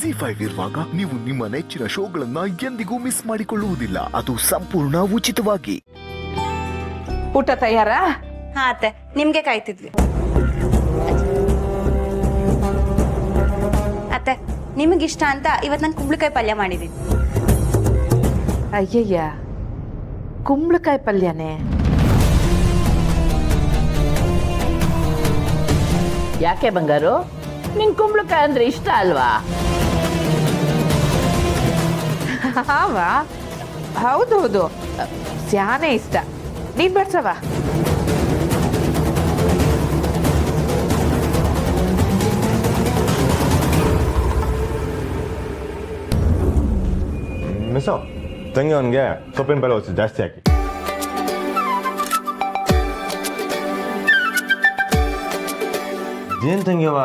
ಜಿ5 ಇರುವಾಗ ನೀವು ನಿಮ್ಮ ನೆಚ್ಚಿನ ಶೋಗಳನ್ನ ಎಂದಿಗೂ ಮಿಸ್ ಮಾಡಿಕೊಳ್ಳುವುದಿಲ್ಲ. ಅದು ಸಂಪೂರ್ಣ ಉಚಿತವಾಗಿ. ಊಟ ತಯಾರಾ? ಹಾ ಅತ್ತೆ, ನಿಮ್ಗೆ ಕಾಯ್ತಿದ್ವಿ. ಅತ್ತೆ, ನಿಮಗಿಷ್ಟ ಅಂತ ಇವತ್ತು ನಾನು ಕುಂಬಳಕಾಯಿ ಪಲ್ಯ ಮಾಡಿದ್ದೀನಿ. ಅಯ್ಯಯ್ಯ, ಕುಂಬಳಕಾಯಿ ಪಲ್ಯನೇ? ಯಾಕೆ ಬಂಗಾರು, ನಿಂಗೆ ಕುಂಬಳಕಾಯಿ ಅಂದ್ರೆ ಇಷ್ಟ ಅಲ್ವಾ? ಹಾವಾ, ಹೌದು ಹೌದು, ಸ್ಯಾನೆ ಇಷ್ಟ. ನೀನ್ ಬರ್ಸವ? ಮಿಸ್ಸು ತಂಗಿ ಅವನಿಗೆ ಸೊಪ್ಪಿನ ಬೆಲೆ ಹೊಸ ಜಾಸ್ತಿ ಹಾಕಿ. ಏನ್ ತಂಗಿಯವ,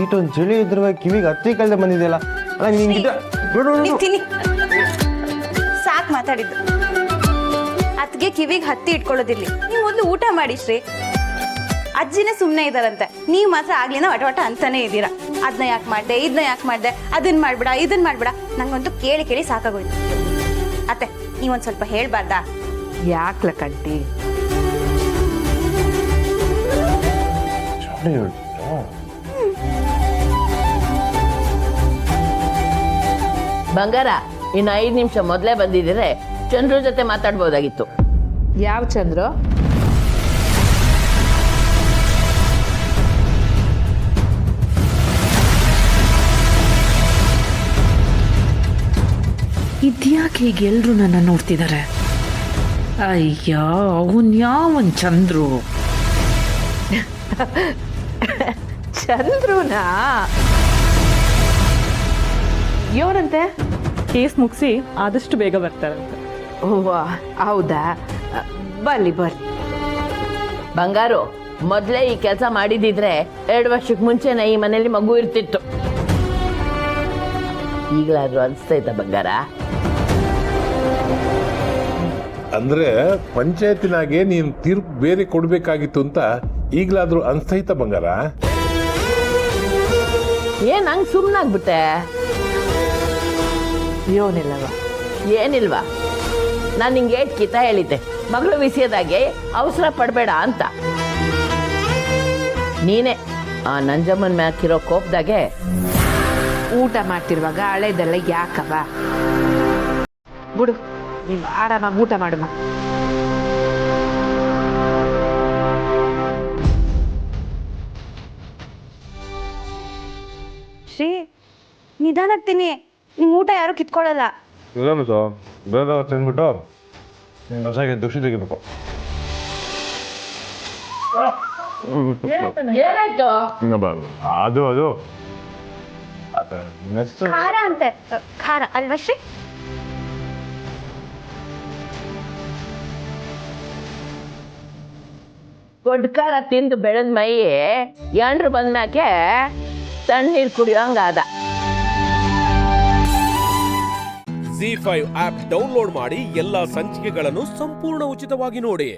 ಈಟೊಂದು ಚಳಿ ಇದ್ರ ಕಿವಿಗೆ ಹತ್ತಿ ಕಳ್ದೆ ಬಂದಿದೆಯಲ್ಲ. ಅಲ್ಲ ನಿಂಗಿದ ಸಾಕ್ ಮಾತಾಡಿದ್ದು. ಅತ್ಗೆ ಕಿವಿಗೆ ಹತ್ತಿ ಇಟ್ಕೊಳ್ಳೋದಿರ್ಲಿ, ನೀವು ಒಂದು ಊಟ ಮಾಡಿ ಶ್ರೀ. ಅಜ್ಜಿನೇ ಸುಮ್ಮನೆ ಇದಾರಂತೆ, ನೀವು ಮಾತ್ರ ಆಗ್ಲಿನ ವಟ ಅಂತಾನೆ ಇದ್ದೀರಾ. ಅದನ್ನ ಯಾಕೆ ಮಾಡ್ದೆ, ಇದನ್ನ ಯಾಕೆ ಮಾಡ್ದೆ, ಅದನ್ನ ಮಾಡ್ಬೇಡ, ಇದನ್ನ ಮಾಡ್ಬೇಡ. ನಂಗಂತೂ ಕೇಳಿ ಕೇಳಿ ಸಾಕಾಗೋಯ್ತು. ಅತ್ತೆ, ನೀವೊಂದ್ ಸ್ವಲ್ಪ ಹೇಳ್ಬಾರ್ದಾ? ಯಾಕ್ಲ ಕಂಟಿ? ಬಂಗಾರ, ಇನ್ನು 5 ನಿಮಿಷ ಮೊದಲೇ ಬಂದಿದ್ರೆ ಚಂದ್ರು ಜೊತೆ ಮಾತಾಡ್ಬೋದಾಗಿತ್ತು. ಯಾವ ಚಂದ್ರು? ಇದ್ಯಾಕೆ ಈಗ ಎಲ್ರು ನನ್ನ ನೋಡ್ತಿದ್ದಾರೆ? ಅಯ್ಯ, ಅವನ್ ಯಾವನ್ ಚಂದ್ರು? ಚಂದ್ರುನಾ? ಇವರಂತೆ ಕೇಸ್ ಮುಗಿಸಿ ಆದಷ್ಟು ಬೇಗ ಬರ್ತಾರಂತೆ. ಓ ಹೌದಾ? ಬರ್ಲಿ ಬರ್ಲಿ. ಬಂಗಾರು, ಮೊದಲೇ ಈ ಕೆಲಸ ಮಾಡಿದಿದ್ರೆ 2 ವರ್ಷಕ್ಕೆ ಮುಂಚೆನೇ ಈ ಮನೇಲಿ ಮಗು ಇರ್ತಿತ್ತು. ಈಗಲಾದ್ರೂ ಅನಿಸ್ತೈತ ಬಂಗಾರ? ಅಂದ್ರೆ ಪಂಚಾಯತಿನಾಗೆ ನೀನು ತೀರ್ಪು ಬೇರೆ ಕೊಡ್ಬೇಕಾಗಿತ್ತು ಅಂತ ಈಗಲಾದ್ರೂ ಅನ್ಸ್ತೈತ ಬಂಗಾರ? ಏನ್ ಹಂಗ್ ಸುಮ್ಮನಾಗ್ಬಿಟ್ಟೆ? ಯೋನಿಲ್ಲವ? ಏನಿಲ್ವಾ? ನಾನು ನಿಂಗೆ ಕಿತ ಹೇಳಿದ್ದೆ, ಮಗಳು ವಿಷಯದಾಗೆ ಅವಸರ ಪಡಬೇಡ ಅಂತ. ನೀನೇ ಆ ನಂಜಮ್ಮನ ಮ್ಯಾಕಿರೋ ಕೋಪದಾಗೆ ಊಟ ಮಾಡ್ತಿರುವಾಗ ಹಳೆದೆಲ್ಲ ಯಾಕವ? ಬಿಡು, ನೀವು ಆರಾಮಾಗಿ ಊಟ ಮಾಡುವ. ಶ್ರೀ, ನಿಧಾನಕ್ತೀನಿ. ನಿಮ್ ಊಟ ಯಾರು ಕಿತ್ಕೊಳ್ಳಲ್ಲ. ಮಿಸ್ಸು ಬೇಗ ತಿಂದ್ಬಿಟ್ಟು ಹೊಸಾಗಿ ದುಷಿ ತೆಗಿಬೇಕು. ಏನಾಯ್ತು? ಅದು ನೆಕ್ಸ್ಟ್ ಖಾರ ಅಂತೆ, ಖಾರ ಅಲ್ವಾ ಶ್ರೀ? ಗೊಡ್ಕಾರ ತಿಂದು ಬೆಳೆದ ಮೈ ಎಂಡ್ರು ಬಂದ್ಮ್ಯಾಕೆ ತಣ್ಣೀರು ಕುಡಿಯೋಂಗಾದ. ಜಿ5 ಆಪ್ ಡೌನ್ಲೋಡ್ ಮಾಡಿ ಎಲ್ಲಾ ಸಂಚಿಕೆಗಳನ್ನು ಸಂಪೂರ್ಣ ಉಚಿತವಾಗಿ ನೋಡಿ.